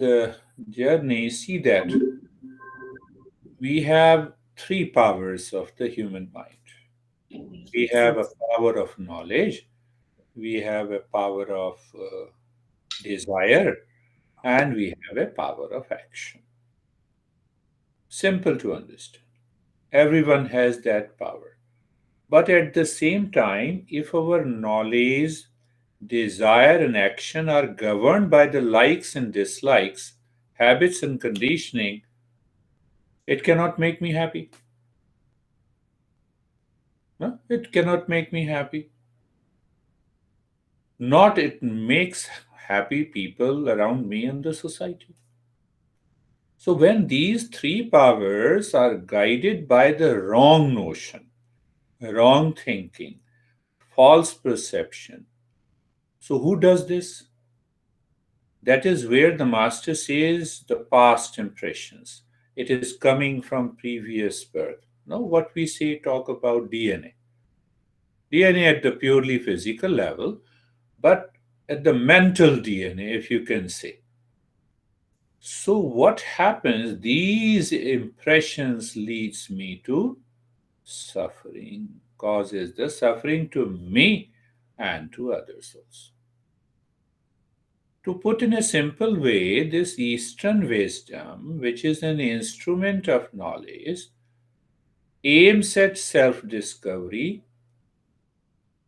the journey, see that we have three powers of the human mind. We have a power of knowledge, we have a power of desire, and we have a power of action. Simple to understand. Everyone has that power. But at the same time, if our knowledge, desire, and action are governed by the likes and dislikes, habits and conditioning, it cannot make me happy. No? It cannot make me happy. Not it makes happy people around me and the society. So when these three powers are guided by the wrong notion, wrong thinking, false perception, so who does this? That is where the master says the past impressions. It is coming from previous birth. Now, what we say, talk about DNA. DNA at the purely physical level, but at the mental DNA, if you can say. So what happens? These impressions leads me to suffering, causes the suffering to me and to others also. To put in a simple way, this Eastern wisdom, which is an instrument of knowledge, aims at self discovery,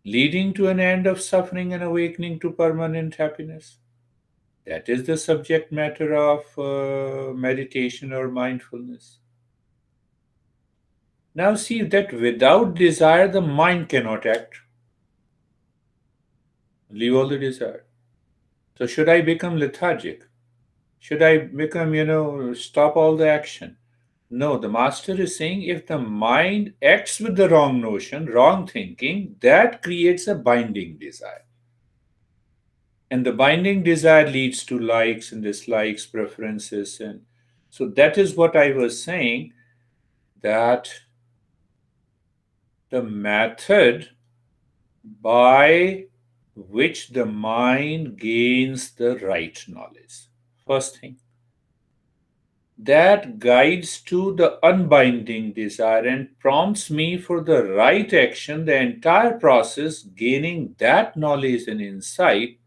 leading to an end of suffering and awakening to permanent happiness. That is the subject matter of meditation or mindfulness. Now, see that without desire, the mind cannot act. Leave all the desire. So, should I become lethargic? Should I become, stop all the action? No, the master is saying if the mind acts with the wrong notion, wrong thinking, that creates a binding desire. And the binding desire leads to likes and dislikes, preferences. And so that is what I was saying, that the method by which the mind gains the right knowledge. First thing, that guides to the unbinding desire and prompts me for the right action. The entire process, gaining that knowledge and insight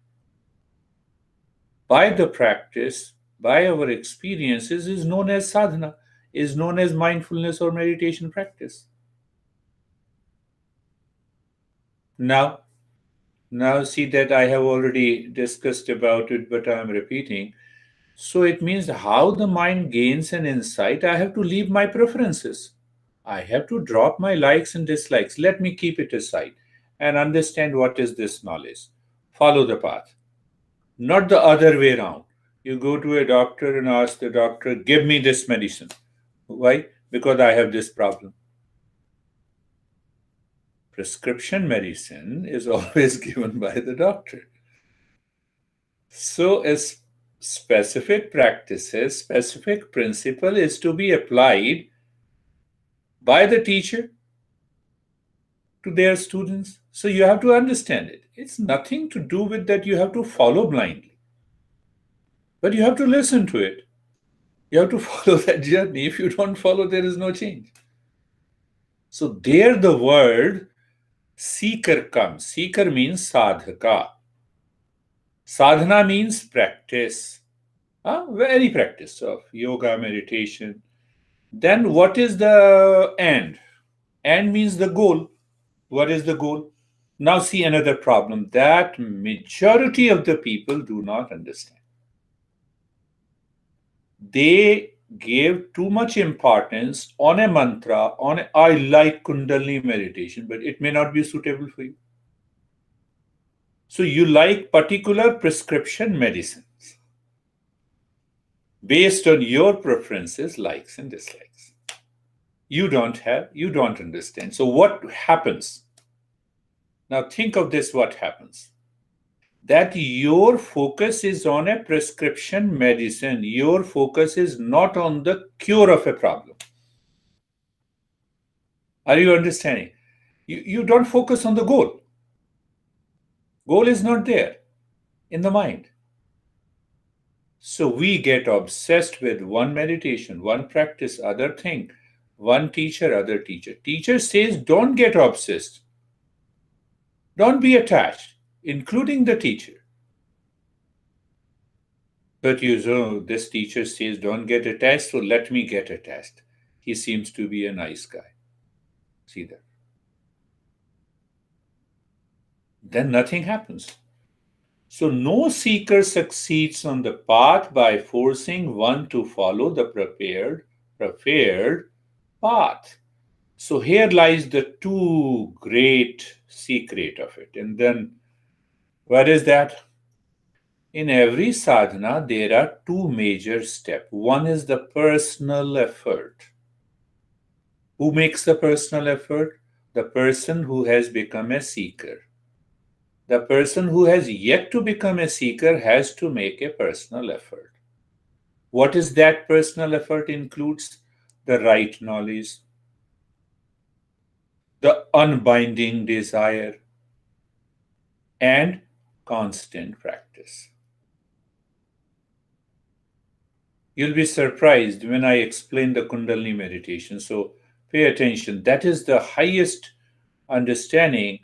by the practice, by our experiences, is known as sadhana, is known as mindfulness or meditation practice. Now, now see that I have already discussed about it, but I am repeating. So it means how the mind gains an insight, I have to leave my preferences. I have to drop my likes and dislikes. Let me keep it aside and understand what is this knowledge. Follow the path, not the other way around. You go to a doctor and ask the doctor, give me this medicine. Why? Because I have this problem. Prescription medicine is always given by the doctor. So, as specific practices, specific principle is to be applied by the teacher to their students. So you have to understand it. It's nothing to do with that you have to follow blindly, but you have to listen to it. You have to follow that journey. If you don't follow, there is no change. So there the word seeker comes. Seeker means sadhaka. Sadhana means practice. Very practice of yoga, meditation. Then what is the end? End means the goal. What is the goal? Now see another problem that majority of the people do not understand. They give too much importance on a mantra, I like Kundalini meditation, but it may not be suitable for you. So you like particular prescription medicines based on your preferences, likes and dislikes. You don't understand. So what happens? Now think of this, what happens? That your focus is on a prescription medicine. Your focus is not on the cure of a problem. Are you understanding? You don't focus on the goal. Goal is not there in the mind. So we get obsessed with one meditation, one practice, other thing, one teacher, other teacher. Teacher says don't get obsessed, don't be attached, including the teacher. But you know, this teacher says don't get attached, so let me get attached. He seems to be a nice guy. See that? Then nothing happens. So no seeker succeeds on the path by forcing one to follow the prepared path. So here lies the two great secret of it. And then what is that? In every sadhana, there are two major steps. One is the personal effort. Who makes the personal effort? The person who has become a seeker. The person who has yet to become a seeker has to make a personal effort. What is that personal effort includes? The right knowledge, the unbinding desire, and constant practice. You'll be surprised when I explain the Kundalini meditation. So pay attention. That is the highest understanding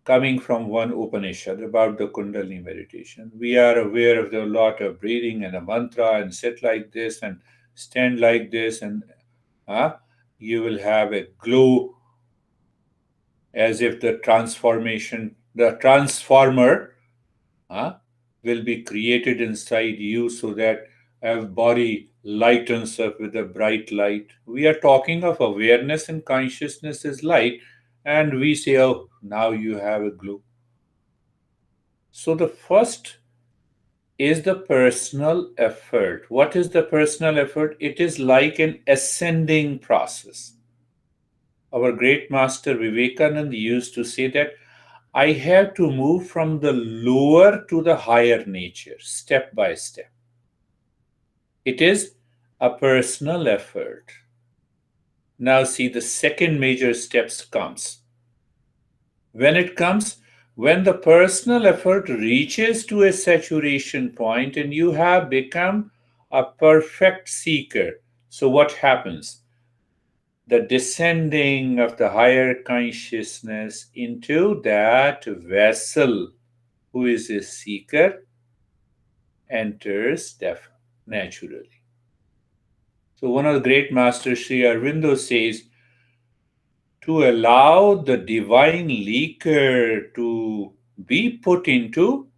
coming from one Upanishad about the Kundalini meditation. We are aware of the lot of breathing and a mantra and sit like this and stand like this, and you will have a glow as if the transformer will be created inside you so that a body lightens up with a bright light. We are talking of awareness and consciousness is light, and we say, oh, now you have a glow. So the first is the personal effort. What is the personal effort? It is like an ascending process. Our great master Vivekananda used to say that I have to move from the lower to the higher nature, step by step. It is a personal effort. Now see, the second major steps comes. When it comes, when the personal effort reaches to a saturation point and you have become a perfect seeker, so what happens? The descending of the higher consciousness into that vessel who is a seeker enters naturally. So one of the great masters, Sri Aurobindo, says, to allow the divine liquor to be put into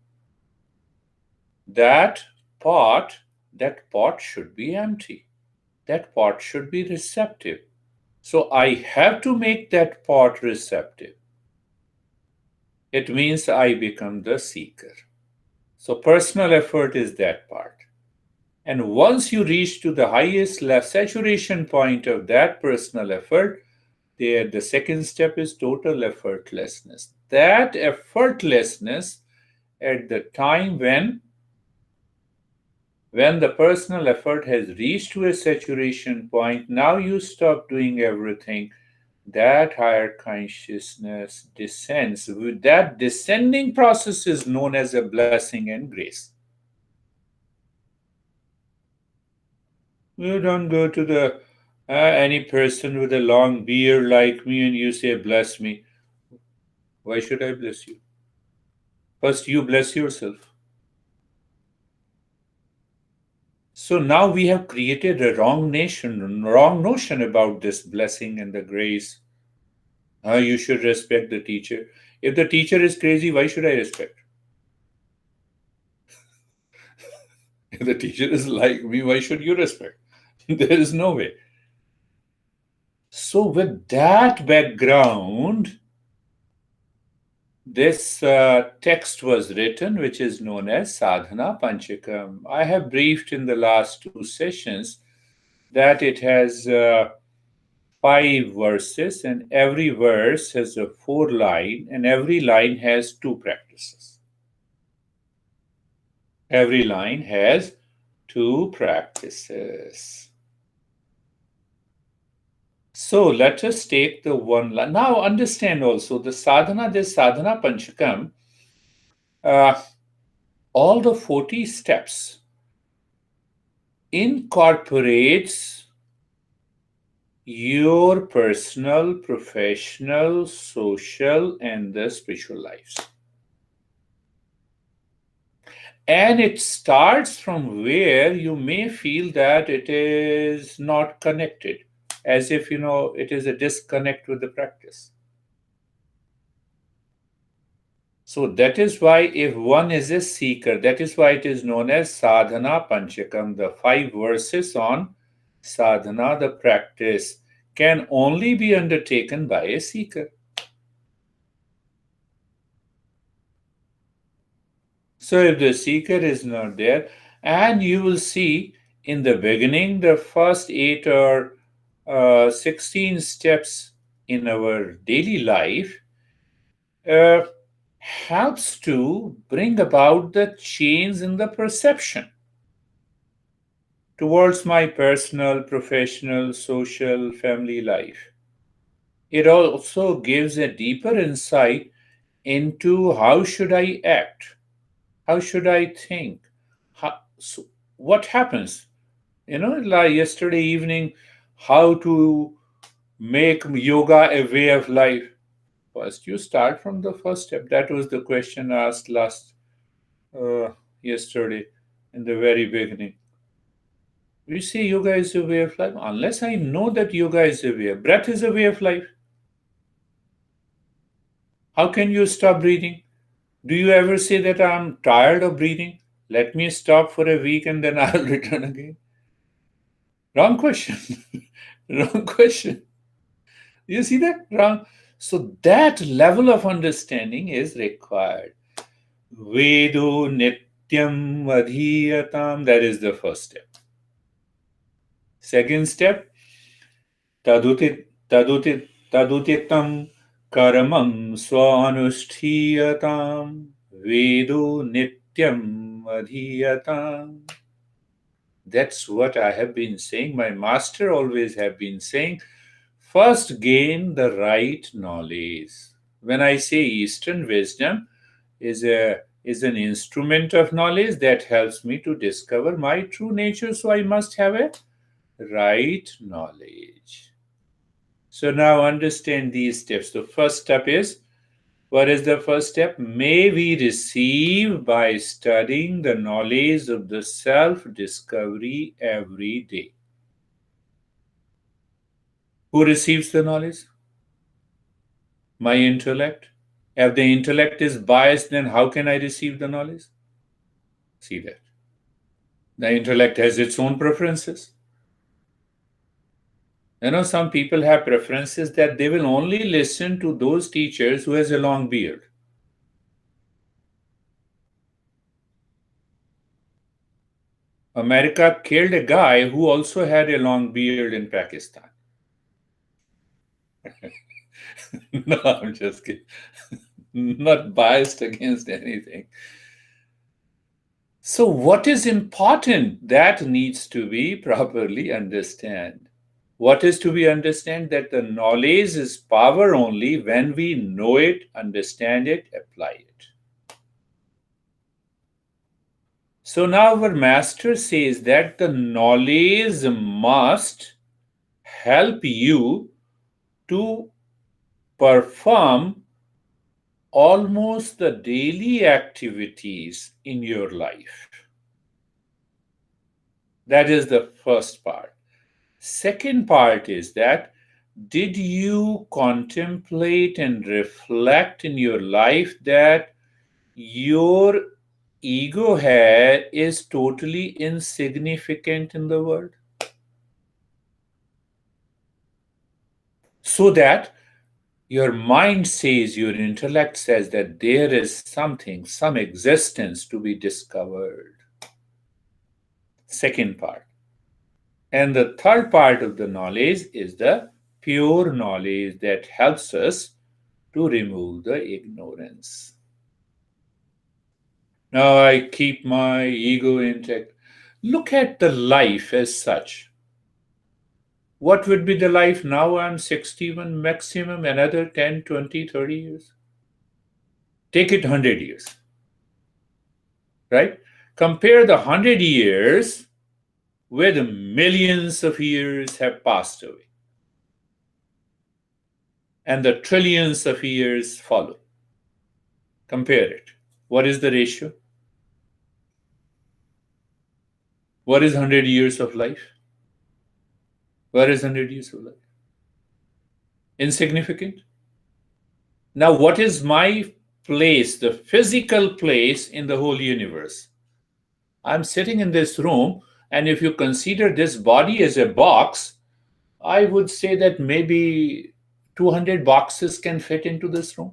that pot should be empty. That pot should be receptive. So I have to make that pot receptive. It means I become the seeker. So personal effort is that part. And once you reach to the highest saturation point of that personal effort, there the second step is total effortlessness. That effortlessness at the time when the personal effort has reached to a saturation point, now you stop doing everything. That higher consciousness descends. That descending process is known as a blessing and grace. You don't go to the any person with a long beard like me and you say, bless me. Why should I bless you? First, you bless yourself. So now we have created a wrong notion about this blessing and the grace. You should respect the teacher. If the teacher is crazy, why should I respect? If the teacher is like me, why should you respect? There is no way. So with that background, this text was written, which is known as Sadhana Panchakam. I have briefed in the last two sessions that it has 5 verses, and every verse has a 4 line, and every line has 2 practices. Every line has 2 practices. So let us take the one line. Now understand also this sadhana Panchakam, all the 40 steps incorporates your personal, professional, social, and the spiritual lives. And it starts from where you may feel that it is not connected, as if, it is a disconnect with the practice. So that is why if one is a seeker, that is why it is known as sadhana panchakam. The 5 verses on sadhana, the practice, can only be undertaken by a seeker. So if the seeker is not there, and you will see in the beginning, the first 8 or 16 steps in our daily life uh, helps to bring about the change in the perception towards my personal, professional, social, family life. It also gives a deeper insight into how should I act, how should I think, so what happens. Like yesterday evening, how to make yoga a way of life. First, you start from the first step. That was the question asked last yesterday in the very beginning. We say yoga is a way of life. Unless I know that yoga is a way, breath is a way of life. How can you stop breathing? Do you ever say that I'm tired of breathing? Let me stop for a week and then I'll return again. Wrong question. Wrong question. You see that? Wrong. So that level of understanding is required. Vedo nityam adhiyatam. That is the first step. Second step, tadutit tadutit tadutitam karamam swanushtiyatam. Vedo nityam adhiyatam. That's what I have been saying. My master always have been saying. First, gain the right knowledge. When I say Eastern wisdom is an instrument of knowledge that helps me to discover my true nature, so I must have a right knowledge. So now understand these steps. The first step is, what is the first step? May we receive by studying the knowledge of the self discovery every day. Who receives the knowledge? My intellect. If the intellect is biased, then how can I receive the knowledge? See that. The intellect has its own preferences. Some people have preferences that they will only listen to those teachers who has a long beard. America killed a guy who also had a long beard in Pakistan. No, I'm just kidding. Not biased against anything. So what is important that needs to be properly understood? What is to be understand? That the knowledge is power only when we know it, understand it, apply it. So now our master says that the knowledge must help you to perform almost the daily activities in your life. That is the first part. Second part is that did you contemplate and reflect in your life that your ego is totally insignificant in the world? So that your mind says, your intellect says that there is something, some existence to be discovered. Second part. And the third part of the knowledge is the pure knowledge that helps us to remove the ignorance. Now I keep my ego intact. Look at the life as such. What would be the life now? I'm 61, maximum another 10, 20, 30 years. Take it 100 years, right? Compare the 100 years where the millions of years have passed away and the trillions of years follow. Compare it. What is the ratio? What is 100 years of life? What is 100 years of life? Insignificant. Now, what is my place, the physical place in the whole universe? I'm sitting in this room, and if you consider this body as a box, I would say that maybe 200 boxes can fit into this room.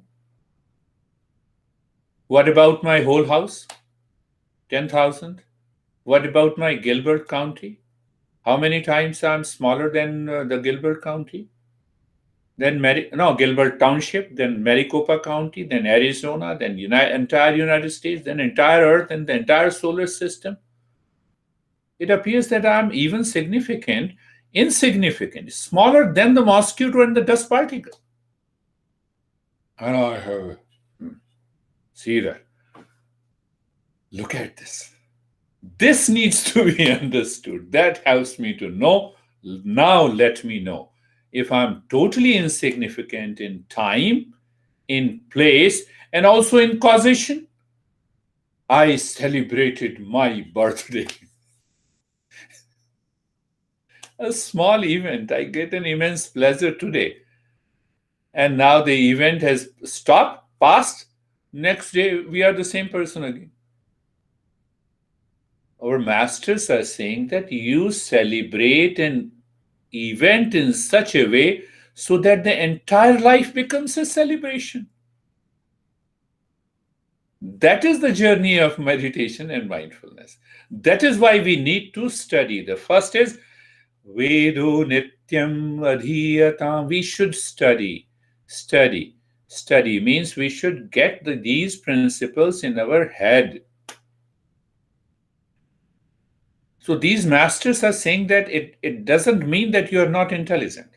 What about my whole house? 10,000? What about my Gilbert County? How many times I'm smaller than the Gilbert County? Then Gilbert Township, then Maricopa County, then Arizona, then entire United States, then entire Earth and the entire solar system. It appears that I'm even insignificant, smaller than the mosquito and the dust particle. And I have, see that. Look at this. This needs to be understood. That helps me to know. Now let me know. If I'm totally insignificant in time, in place, and also in causation, I celebrated my birthday. A small event. I get an immense pleasure today. And now the event has stopped, passed. Next day, we are the same person again. Our masters are saying that you celebrate an event in such a way so that the entire life becomes a celebration. That is the journey of meditation and mindfulness. That is why we need to study. The first is Vedo Nityam Adhiyatam. We should study. Study means we should get these principles in our head. So these masters are saying that it doesn't mean that you are not intelligent.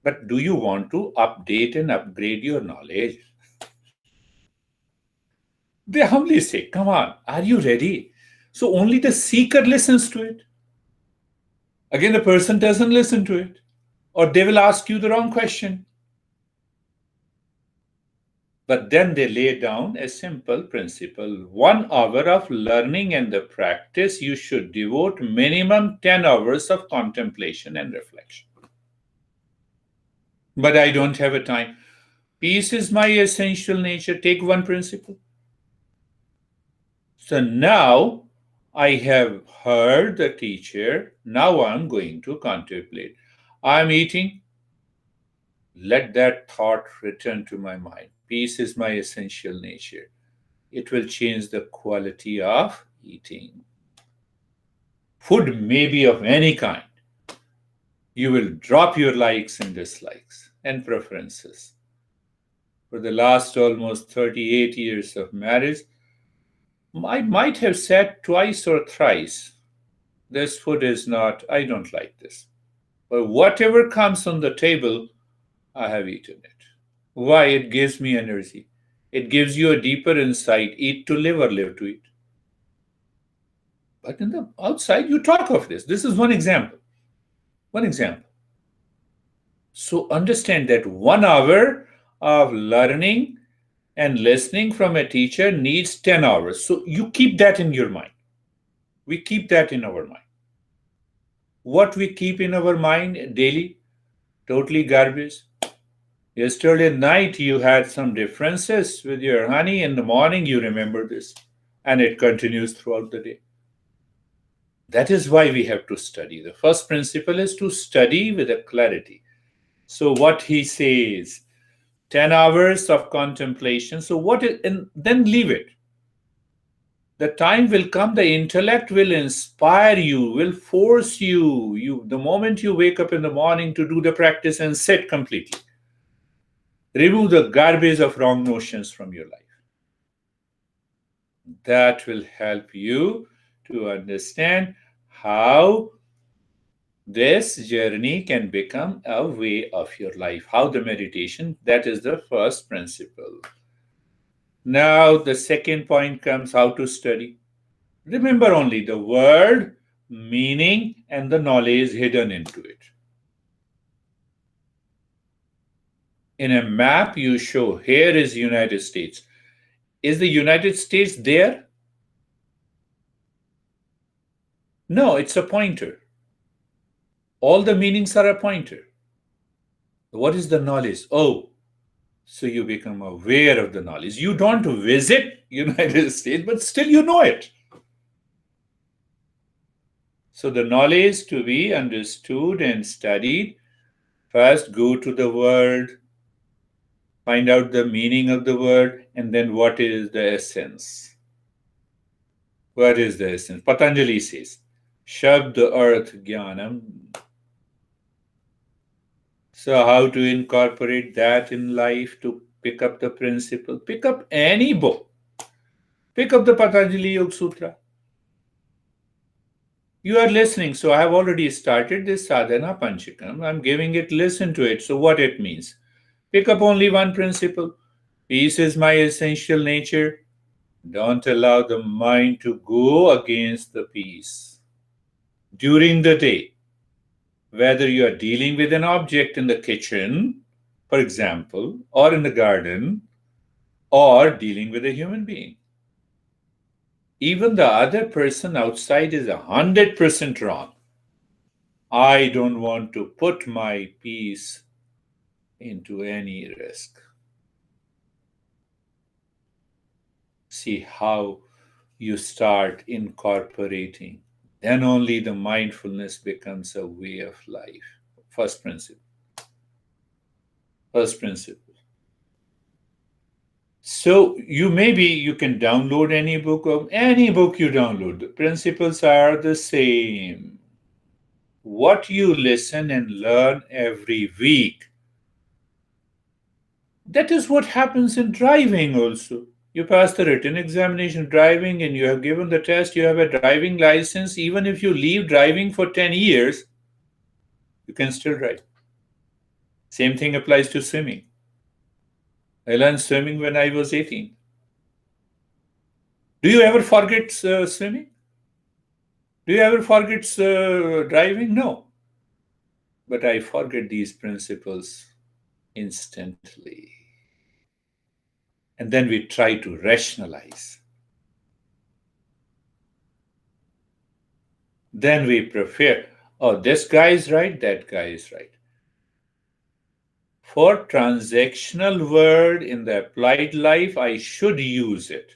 But do you want to update and upgrade your knowledge? They humbly say, come on, are you ready? So only the seeker listens to it. Again, the person doesn't listen to it. Or they will ask you the wrong question. But then they lay down a simple principle. 1 hour of learning and the practice, you should devote minimum 10 hours of contemplation and reflection. But I don't have a time. Peace is my essential nature. Take one principle. So now I have heard the teacher. Now I'm going to contemplate. I'm eating. Let that thought return to my mind. Peace is my essential nature. It will change the quality of eating. Food may be of any kind. You will drop your likes and dislikes and preferences. For the last almost 38 years of marriage, I might have said twice or thrice, this food is not, I don't like this. But whatever comes on the table, I have eaten it. Why? It gives me energy. It gives you a deeper insight. Eat to live or live to eat. But in the outside, you talk of this. This is one example. One example. So understand that 1 hour of learning and listening from a teacher needs 10 hours. So you keep that in your mind. We keep that in our mind. What we keep in our mind daily, totally garbage. Yesterday night you had some differences with your honey. In the morning you remember this. And it continues throughout the day. That is why we have to study. The first principle is to study with a clarity. So what he says, 10 hours of contemplation. So and then leave it. The time will come, the intellect will inspire you, will force you. The moment you wake up in the morning to do the practice and sit completely. Remove the garbage of wrong notions from your life. That will help you to understand how this journey can become a way of your life. How the meditation, that is the first principle. Now, the second point comes how to study. Remember only the word meaning and the knowledge hidden into it. In a map, you show here is United States. Is the United States there? No, it's a pointer. All the meanings are a pointer. What is the knowledge? Oh, so you become aware of the knowledge. You don't visit United States, but still you know it. So the knowledge to be understood and studied, first go to the word, find out the meaning of the word, and then what is the essence. What is the essence? Patanjali says, Shabd Arth Jnanam. So how to incorporate that in life to pick up the principle? Pick up any book. Pick up the Patanjali Yoga Sutra. You are listening, so I have already started this sadhana panchakam. I'm giving it, listen to it. So what it means? Pick up only one principle. Peace is my essential nature. Don't allow the mind to go against the peace. During the day, whether you are dealing with an object in the kitchen, for example, or in the garden, or dealing with a human being. Even the other person outside is 100% wrong. I don't want to put my peace into any risk. See how you start incorporating. Then only the mindfulness becomes a way of life. First principle. First principle. So you can download any book you download. The principles are the same. What you listen and learn every week. That is what happens in driving also. You pass the written examination driving and you have given the test, you have a driving license. Even if you leave driving for 10 years, you can still drive. Same thing applies to swimming. I learned swimming when I was 18. Do you ever forget swimming? Do you ever forget driving? No. But I forget these principles instantly. And then we try to rationalize. Then we prefer, oh, this guy is right, that guy is right. For transactional world in the applied life, I should use it.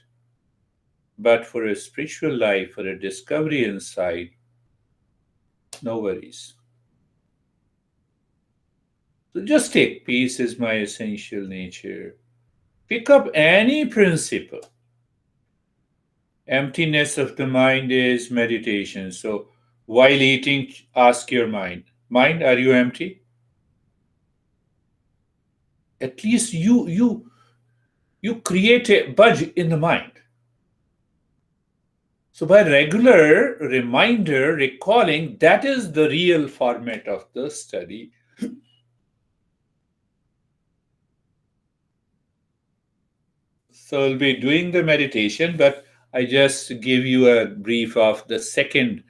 But for a spiritual life, for a discovery inside, no worries. So just take peace is my essential nature. Pick up any principle. Emptiness of the mind is meditation. So while eating, ask your mind, are you empty? At least you create a budge in the mind. So by regular reminder, recalling, that is the real format of the study. So I'll be doing the meditation, but I just give you a brief of the second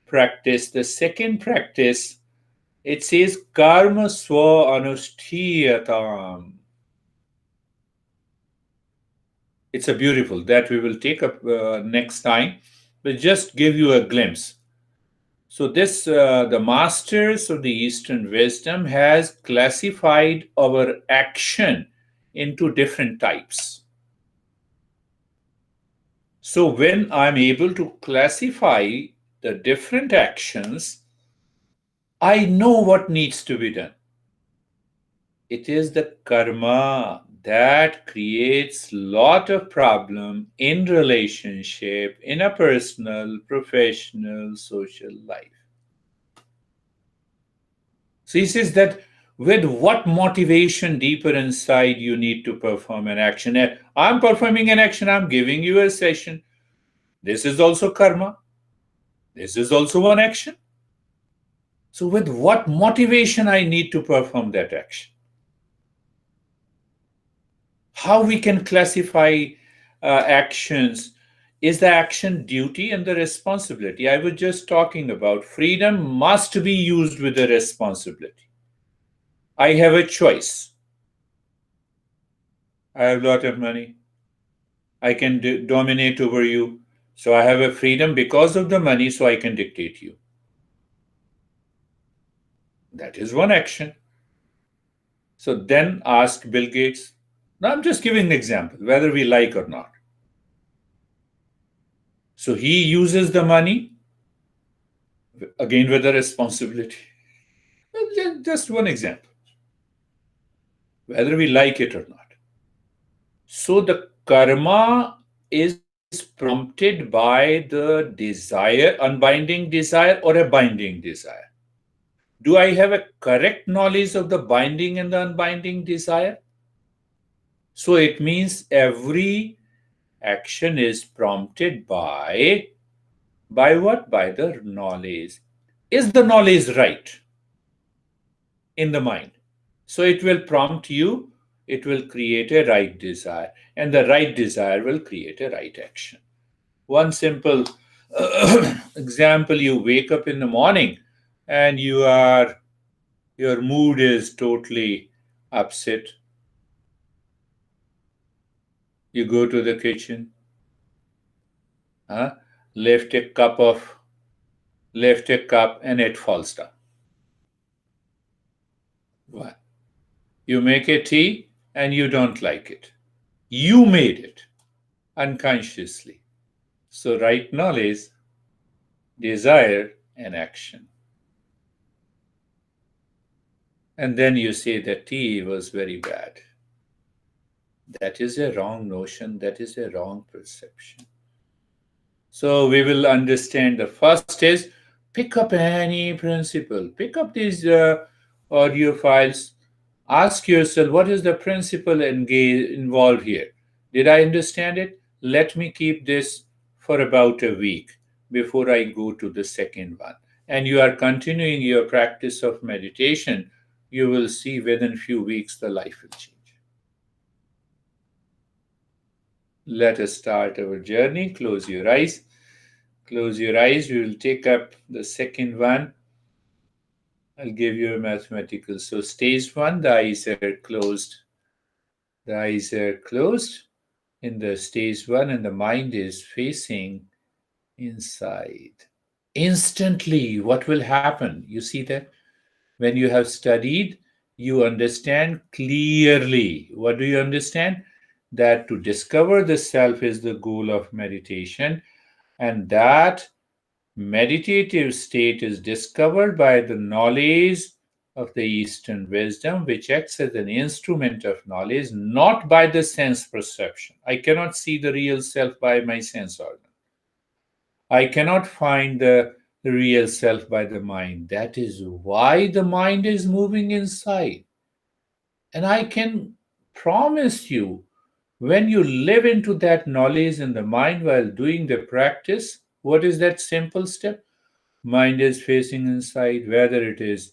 practice. The second practice, it says karma swa anushtiyatam. It's a beautiful, that we will take up next time, but just give you a glimpse. So this, the masters of the Eastern wisdom has classified our action into different types. So when I'm able to classify the different actions, I know what needs to be done. It is the karma that creates lot of problem in relationship, in a personal, professional, social life. So he says that with what motivation deeper inside you need to perform an action. I'm performing an action, I'm giving you a session. This is also karma. This is also one action. So with what motivation I need to perform that action? How we can classify actions is the action duty and the responsibility. I was just talking about freedom must be used with the responsibility. I have a choice. I have a lot of money. I can dominate over you. So I have a freedom because of the money, so I can dictate you. That is one action. So then ask Bill Gates. Now I'm just giving an example, whether we like or not. So he uses the money, again with the responsibility. Just one example, whether we like it or not. So the karma is prompted by the desire, unbinding desire, or a binding desire. Do I have a correct knowledge of the binding and the unbinding desire? So it means every action is prompted by what? By the knowledge. Is the knowledge right in the mind? So it will prompt you, it will create a right desire, and the right desire will create a right action. One simple example, you wake up in the morning and your mood is totally upset. You go to the kitchen, huh? lift a cup of lift a cup and it falls down. What? You make a tea and you don't like it. You made it unconsciously. So right knowledge, desire, and action. And then you say that tea was very bad. That is a wrong notion, that is a wrong perception. So we will understand the first is pick up any principle, pick up these audio files, ask yourself what is the principle involved here. Did I understand it? Let me keep this for about a week before I go to the second one. And you are continuing your practice of meditation, you will see within few weeks the life will change. Let us start our journey. Close your eyes. Close your eyes. We will take up the second one. I'll give you a mathematical. So stage one, the eyes are closed. The eyes are closed in the stage one, and the mind is facing inside. Instantly, what will happen? You see that? When you have studied, you understand clearly. What do you understand? That to discover the self is the goal of meditation, and that meditative state is discovered by the knowledge of the Eastern wisdom, which acts as an instrument of knowledge, not by the sense perception. I cannot see the real self by my sense organ. I cannot find the real self by the mind. That is why the mind is moving inside. And I can promise you, when you live into that knowledge in the mind while doing the practice, what is that simple step? Mind is facing inside, whether it is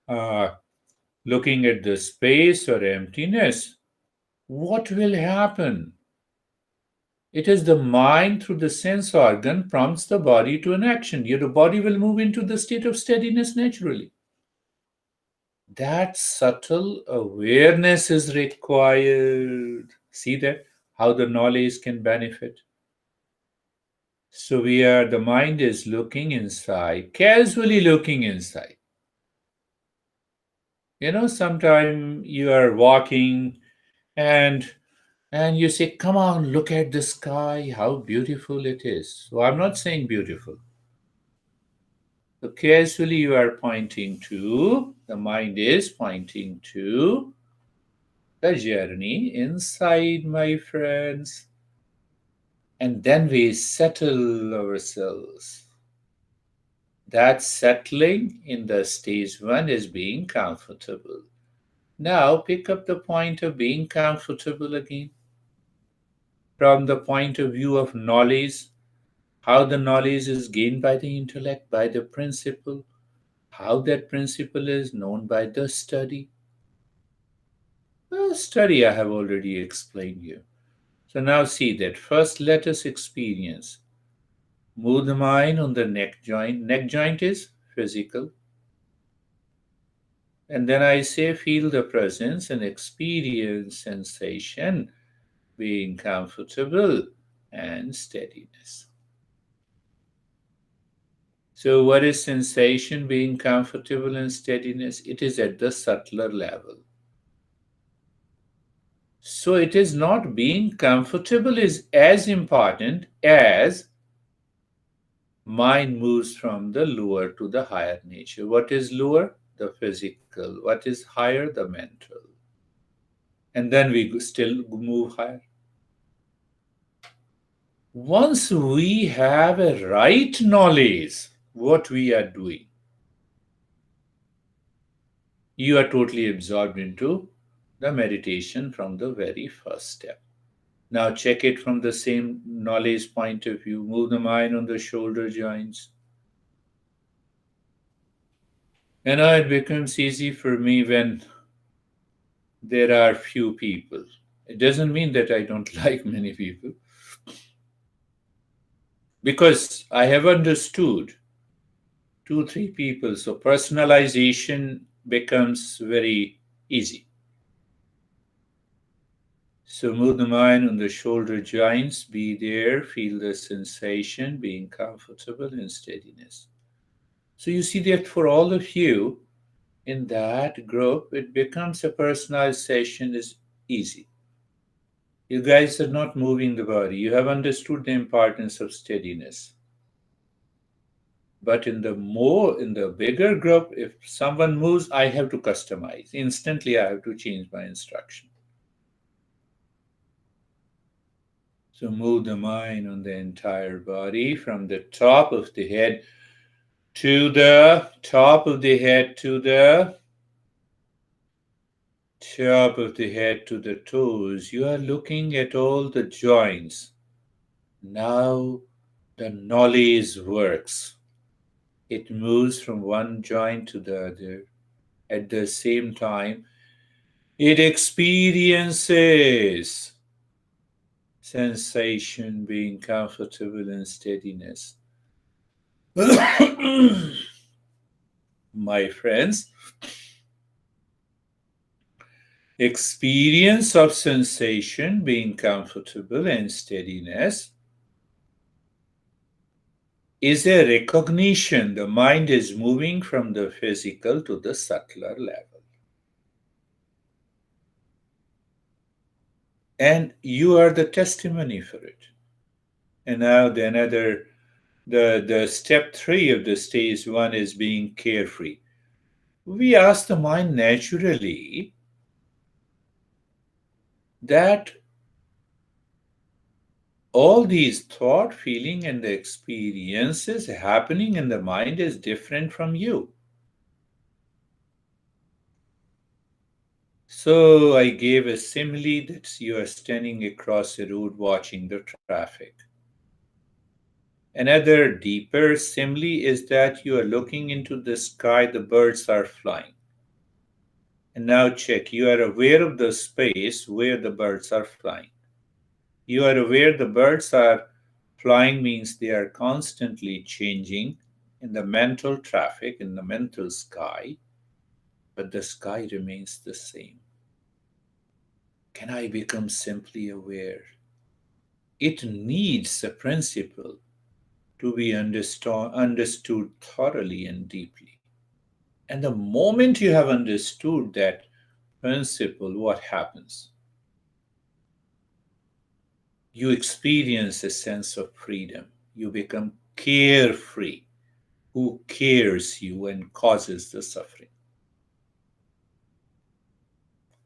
uh, looking at the space or emptiness. What will happen? It is the mind through the sense organ prompts the body to an action. Your body will move into the state of steadiness naturally. That subtle awareness is required. See that? How the knowledge can benefit. So the mind is looking inside, casually looking inside. Sometime you are walking and you say, come on, look at the sky, how beautiful it is. So I'm not saying beautiful. So casually you are pointing to, the mind is pointing to the journey inside, my friends. And then we settle ourselves. That settling in the stage one is being comfortable. Now pick up the point of being comfortable again. From the point of view of knowledge, how the knowledge is gained by the intellect, by the principle, how that principle is known by the study. The study I have already explained you. So now see that. First, let us experience. Move the mind on the neck joint. Neck joint is physical. And then I say, feel the presence and experience sensation, being comfortable and steadiness. So, what is sensation, being comfortable and steadiness? It is at the subtler level. So, it is not being comfortable is as important as mind moves from the lower to the higher nature. What is lower? The physical. What is higher? The mental. And then we still move higher. Once we have a right knowledge what we are doing, you are totally absorbed into the meditation from the very first step. Now check it from the same knowledge point of view. Move the mind on the shoulder joints. And now it becomes easy for me when there are few people. It doesn't mean that I don't like many people, because I have understood two, three people. So personalization becomes very easy. So move the mind on the shoulder joints, be there, feel the sensation, being comfortable in steadiness. So you see that for all of you in that group, it becomes a personalized session is easy. You guys are not moving the body. You have understood the importance of steadiness. But in the bigger group, if someone moves, I have to customize. Instantly I have to change my instruction. So move the mind on the entire body from the top of the head to the top of the head to the top of the head to the toes. You are looking at all the joints. Now the knowledge works. It moves from one joint to the other. At the same time, it experiences sensation, being comfortable and steadiness. My friends, experience of sensation, being comfortable and steadiness is a recognition the mind is moving from the physical to the subtler level. And you are the testimony for it. And now the step 3 of the stage 1 is being carefree. We ask the mind naturally that all these thought, feeling, and the experiences happening in the mind is different from you. So I gave a simile that you are standing across a road watching the traffic. Another deeper simile is that you are looking into the sky, the birds are flying. And now check, you are aware of the space where the birds are flying. You are aware the birds are flying means they are constantly changing in the mental traffic, in the mental sky, but the sky remains the same. Can I become simply aware? It needs a principle to be understood thoroughly and deeply. And the moment you have understood that principle, what happens? You experience a sense of freedom. You become carefree. Who cares you and causes the suffering?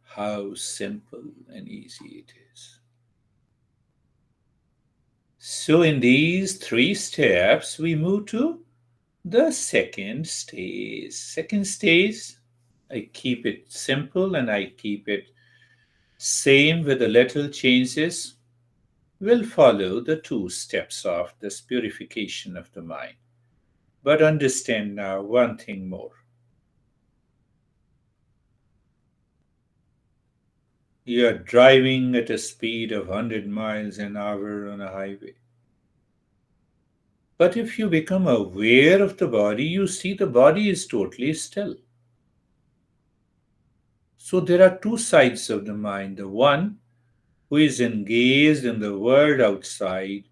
How simple and easy it is. So, in these 3 steps, we move to the second stage. Second stage, I keep it simple and I keep it same with the little changes. Will follow the 2 steps of this purification of the mind. But understand now one thing more. You are driving at a speed of 100 miles an hour on a highway. But if you become aware of the body, you see the body is totally still. So there are two sides of the mind: the one who is engaged in the world outside,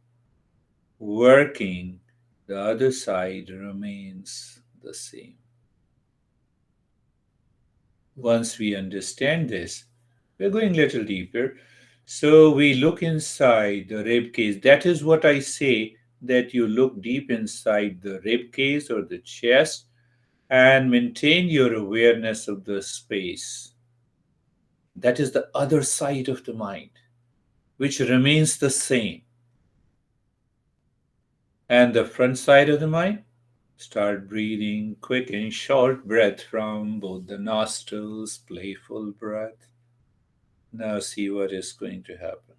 working, the other side remains the same. Once we understand this, we're going a little deeper. So we look inside the rib cage. That is what I say, that you look deep inside the rib cage or the chest and maintain your awareness of the space. That is the other side of the mind, which remains the same. And the front side of the mind, start breathing quick and short breath from both the nostrils, playful breath. Now see what is going to happen.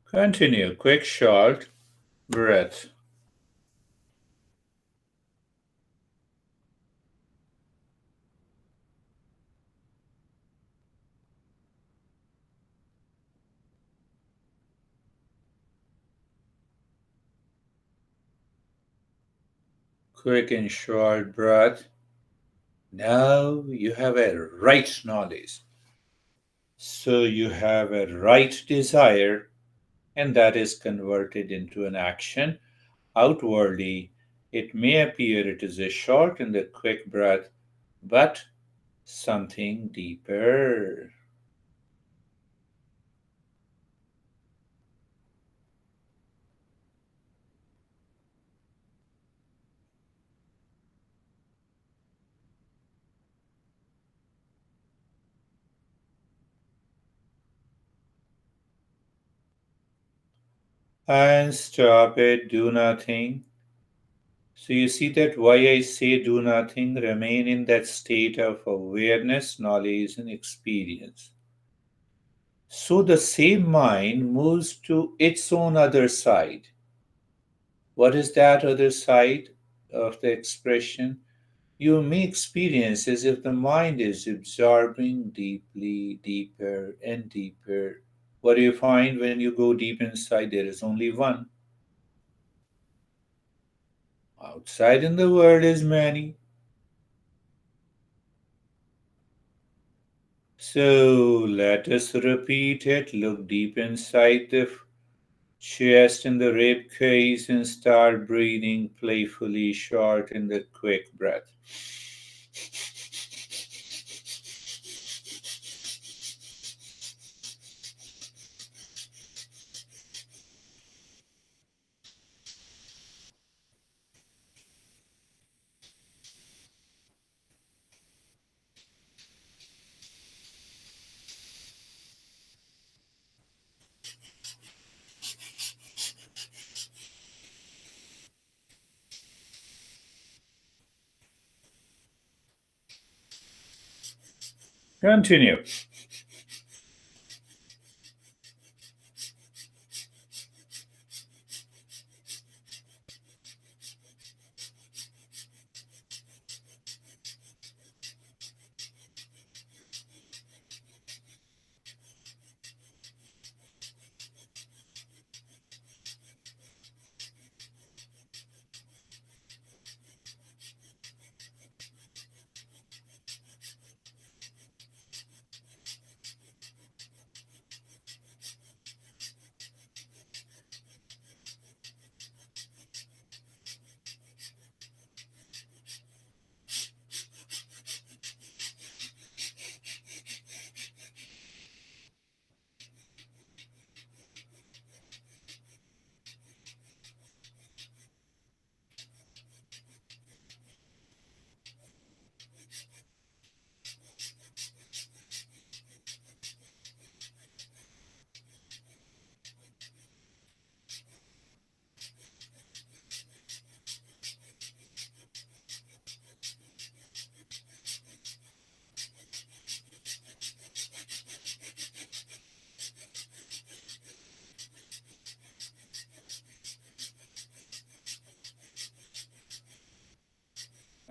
Continue, quick short breath. Quick and short breath. Now you have a right knowledge. So you have a right desire, and that is converted into an action. Outwardly, it may appear it is a short and a quick breath, but something deeper. And stop it, do nothing. So you see that why I say do nothing, remain in that state of awareness, knowledge, and experience. So the same mind moves to its own other side. What is that other side of the expression? You may experience as if the mind is absorbing deeply, deeper, and deeper. What do you find when you go deep inside? There is only one. Outside in the world is many. So let us repeat it. Look deep inside the chest and the rib cage and start breathing playfully, short in the quick breath. Continue.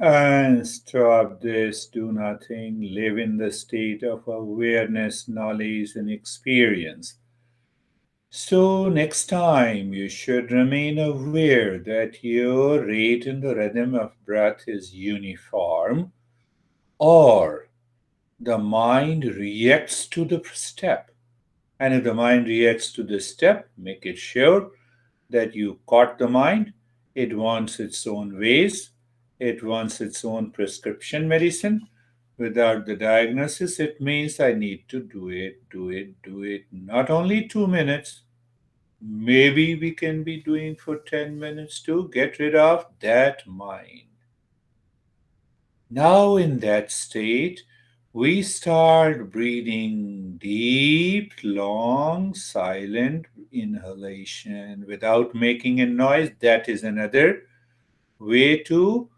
And stop this, do nothing, live in the state of awareness, knowledge, and experience. So, next time you should remain aware that your rate and the rhythm of breath is uniform, or the mind reacts to the step. And if the mind reacts to the step, make it sure that you caught the mind. It wants its own ways, it wants its own prescription medicine. Without the diagnosis, it means I need to do it, do it, do it. Not only 2 minutes, maybe we can be doing for 10 minutes to get rid of that mind. Now, in that state, we start breathing deep, long, silent inhalation without making a noise. That is another way to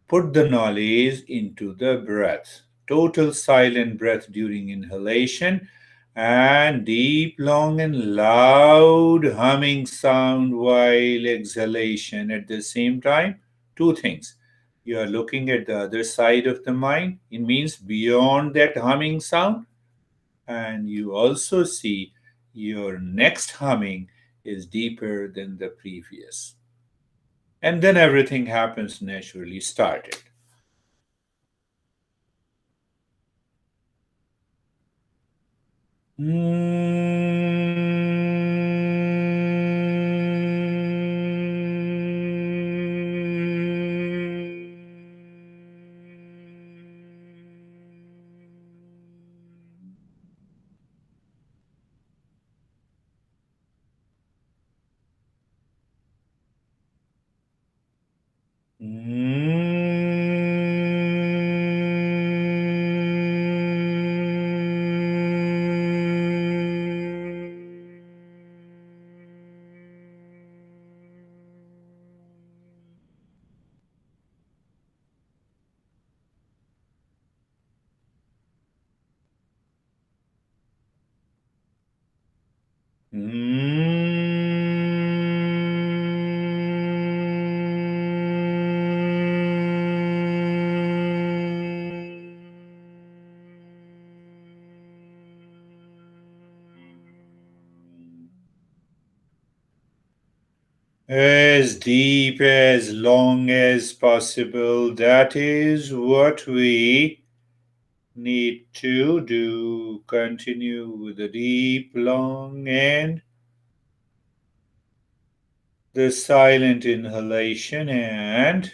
put the knowledge into the breath. Total silent breath during inhalation and deep, long, and loud humming sound while exhalation at the same time. Two things. You are looking at the other side of the mind. It means beyond that humming sound. And you also see your next humming is deeper than the previous. And then everything happens naturally. Started. As deep, as long as possible. That is what we need to do. Continue with the deep, long, and the silent inhalation and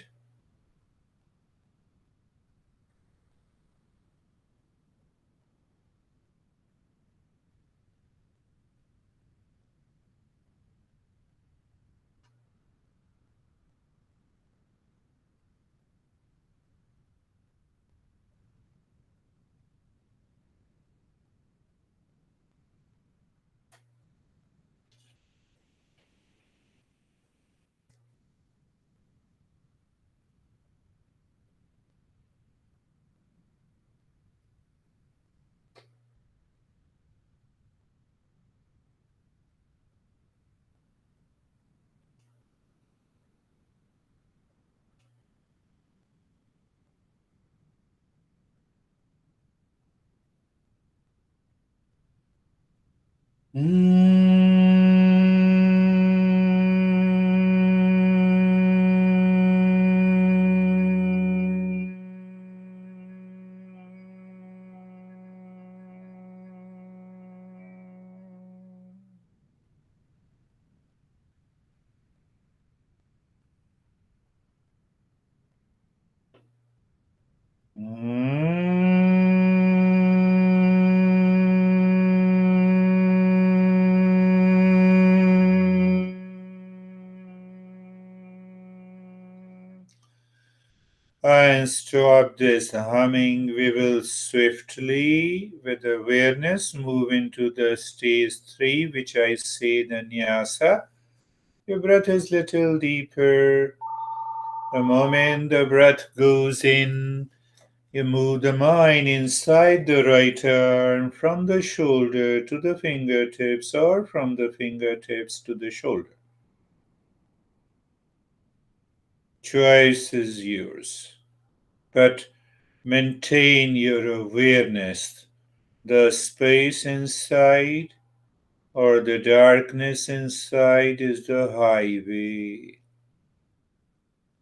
stop this humming. We will swiftly, with awareness, move into the stage 3, which I say the nyasa. Your breath is little deeper. The moment the breath goes in, you move the mind inside the right arm from the shoulder to the fingertips or from the fingertips to the shoulder. Choice is yours. but maintain your awareness. The space inside or the darkness inside is the highway.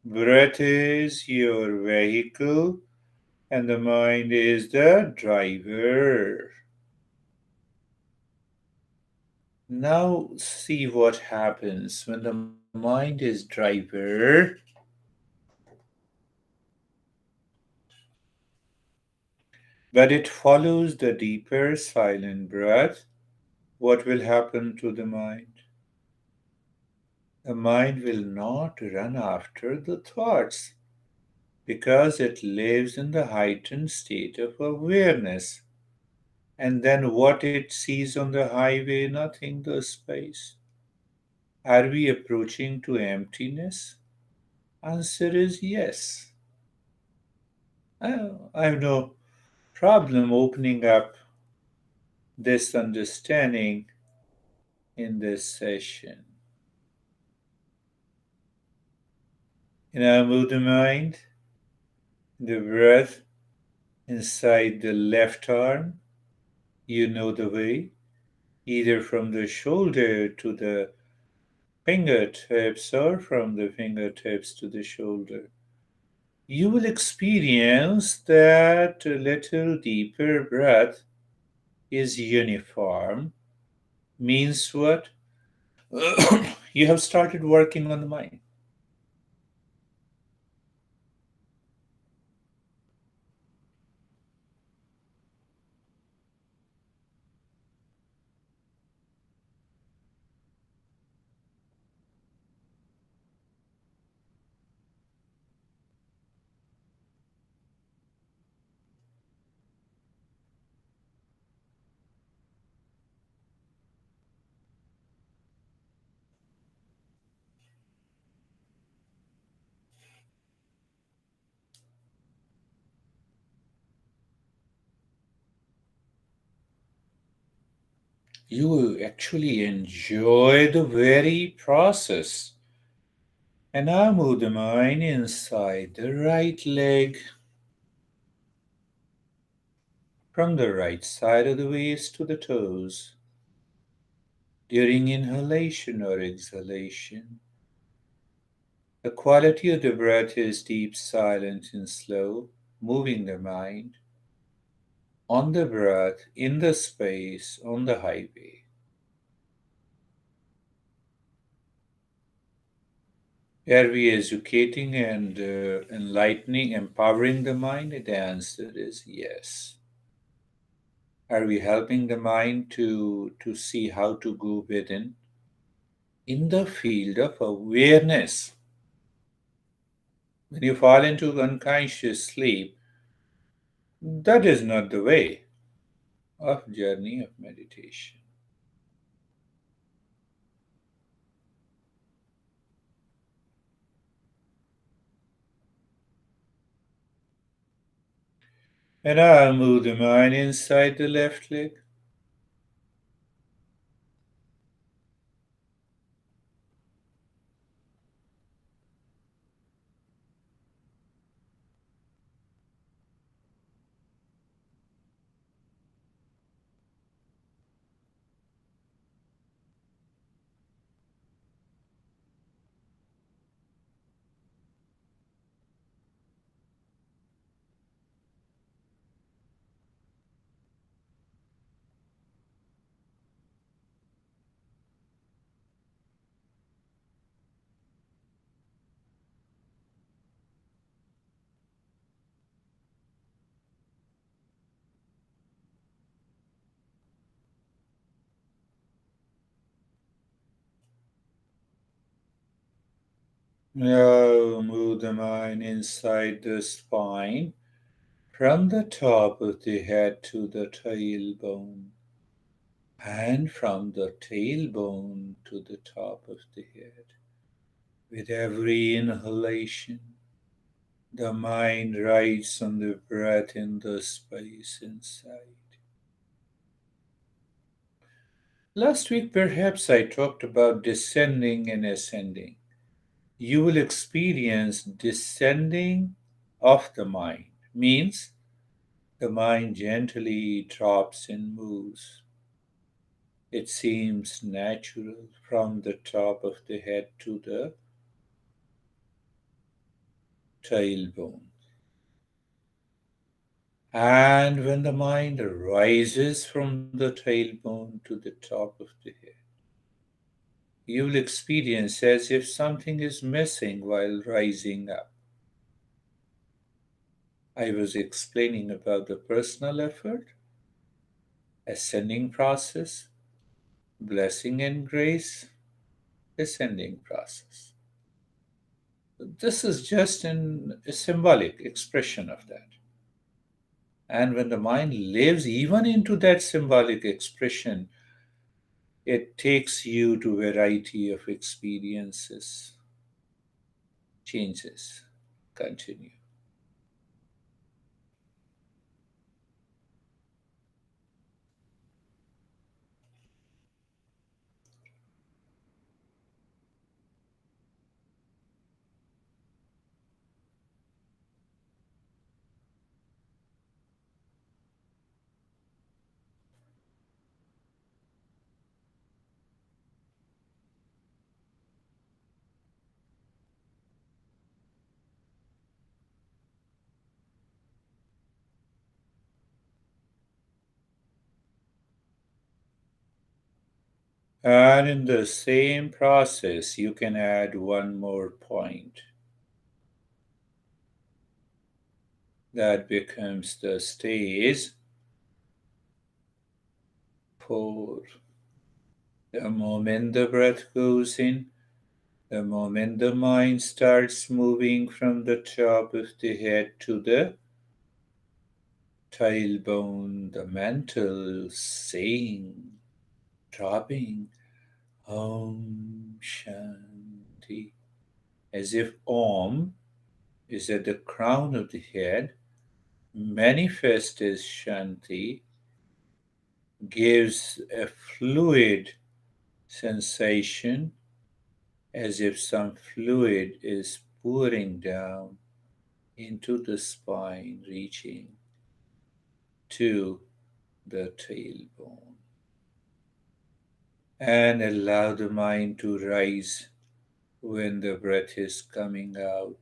Breath is your vehicle, and the mind is the driver. Now, see what happens when the mind is driver. But it follows the deeper silent breath. What will happen to the mind? The mind will not run after the thoughts because it lives in the heightened state of awareness. And then what it sees on the highway, nothing, the space. Are we approaching to emptiness? Answer is yes. I have no problem opening up this understanding in this session. Now move the mind, the breath inside the left arm. You know the way, either from the shoulder to the fingertips or from the fingertips to the shoulder. You will experience that a little deeper breath is uniform. Means what? You have started working on the mind. You will actually enjoy the very process. And now move the mind inside the right leg, from the right side of the waist to the toes. During inhalation or exhalation, the quality of the breath is deep, silent, and slow, moving the mind on the breath, in the space, on the highway. Are we educating and enlightening, empowering the mind? The answer is yes. Are we helping the mind to see how to go within? In the field of awareness. When you fall into unconscious sleep, that is not the way of journey of meditation. And I'll move the mind inside the left leg. Now move the mind inside the spine, from the top of the head to the tailbone, and from the tailbone to the top of the head. With every inhalation, the mind rides on the breath in the space inside. Last week, perhaps I talked about descending and ascending. You will experience descending of the mind means the mind gently drops and moves. It seems natural from the top of the head to the tailbone. And when the mind rises from the tailbone to the top of the head, you will experience as if something is missing while rising up. I was explaining about the personal effort, ascending process, blessing and grace, descending process. This is just a symbolic expression of that. And when the mind lives even into that symbolic expression, it takes you to a variety of experiences, changes, continue. And in the same process, you can add one more point. That becomes the stage 4. The moment the breath goes in, the moment the mind starts moving from the top of the head to the tailbone, the mental saying, dropping, Om Shanti, as if Om is at the crown of the head, manifest as Shanti, gives a fluid sensation as if some fluid is pouring down into the spine, reaching to the tailbone. And allow the mind to rise when the breath is coming out,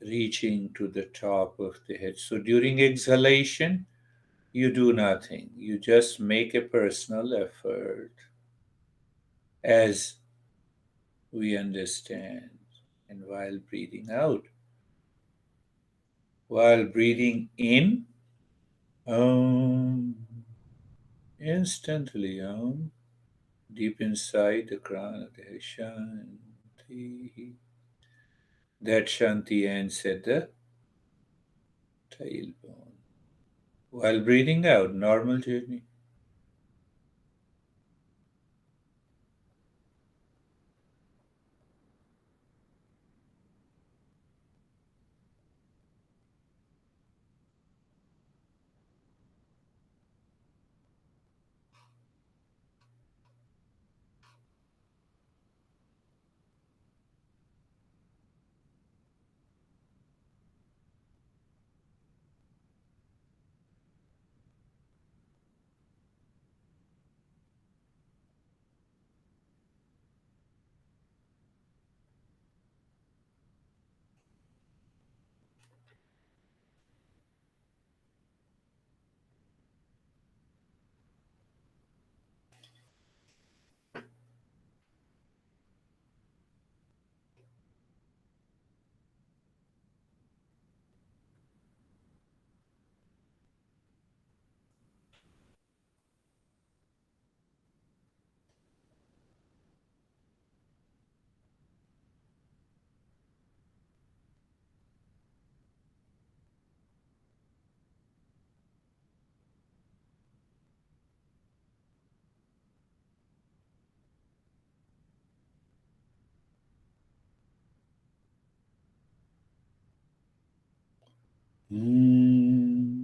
reaching to the top of the head. So during exhalation, you do nothing. You just make a personal effort as we understand. And while breathing in, instantly, deep inside the crown of the head, Shanti. That Shanti ends at the tailbone. While breathing out, normal journey.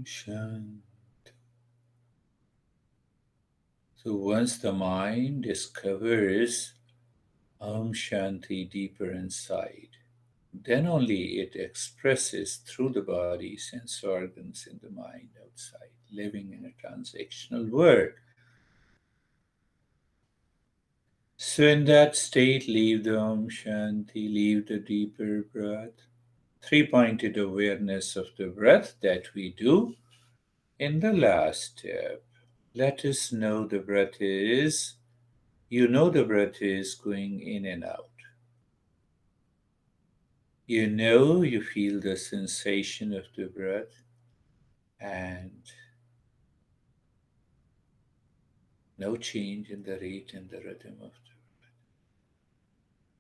Shanti. So once the mind discovers Om Shanti deeper inside, then only it expresses through the body, sense organs in the mind outside, living in a transactional world. So, in that state, leave the Om Shanti, leave the deeper breath, three pointed awareness of the breath that we do in the last step. Let us know the breath is, you know, the breath is going in and out. You know, you feel the sensation of the breath, and no change in the rate and the rhythm of the breath.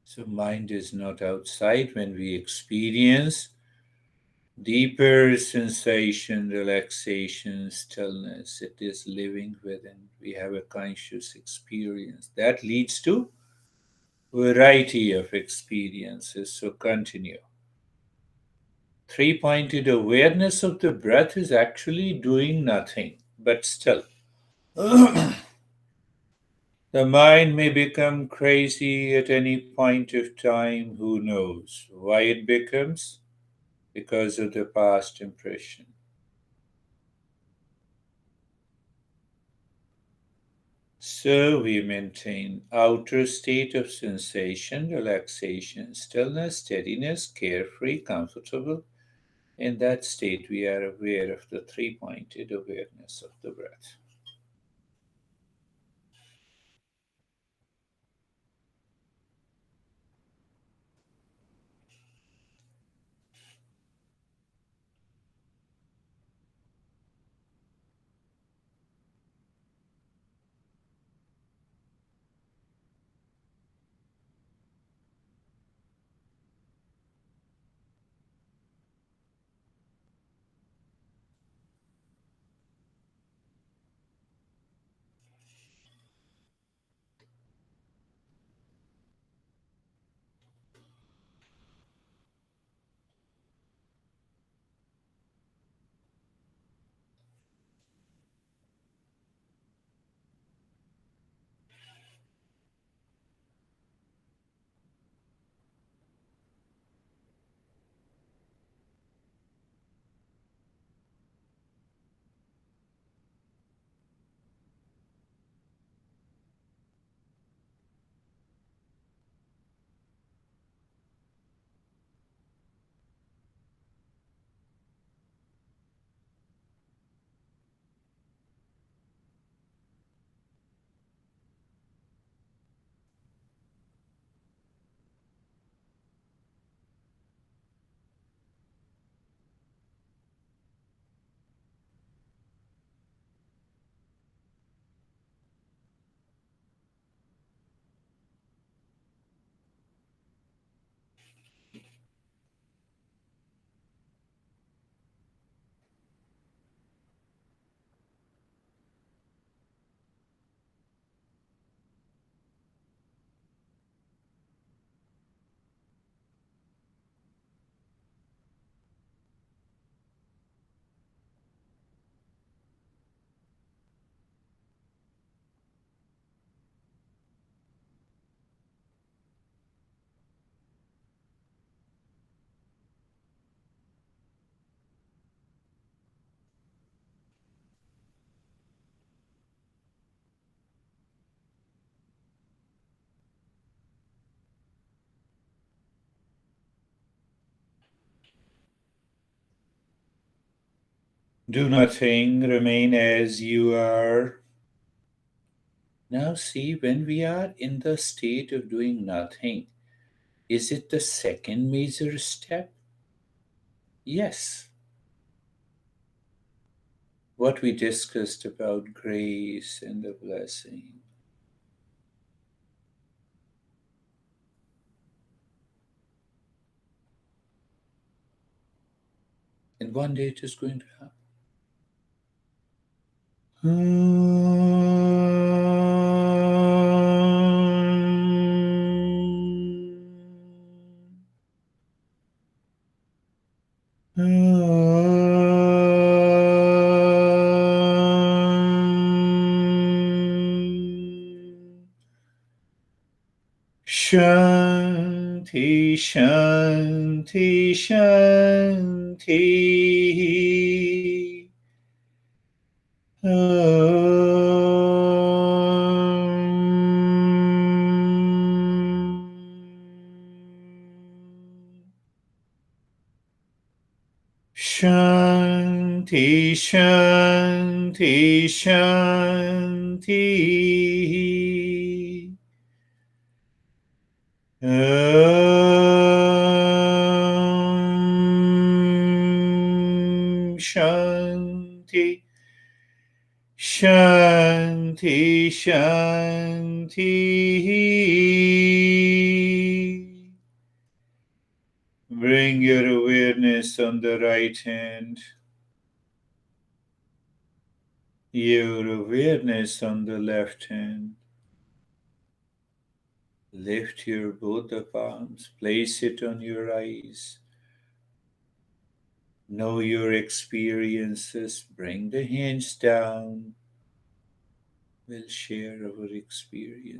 So, mind is not outside when we experience deeper sensation, relaxation, stillness. It is living within. We have a conscious experience that leads to variety of experiences. So, continue. Three pointed awareness of the breath is actually doing nothing, but still. The mind may become crazy at any point of time. Who knows why it becomes? Because of the past impression. So we maintain outer state of sensation, relaxation, stillness, steadiness, carefree, comfortable. In that state, we are aware of the three pointed awareness of the breath. Do nothing, remain as you are. Now, see, when we are in the state of doing nothing, is it the second major step? Yes. What we discussed about grace and the blessing. And one day it is going to happen. Shanti. Shanti, Shanti. Shanti, Shanti, Shanti. Shanti, Shanti, Shanti. Bring your awareness on the right hand, your awareness on the left hand. Lift your both the palms, place it on your eyes. Know your experiences, bring the hands down. We'll share our experience.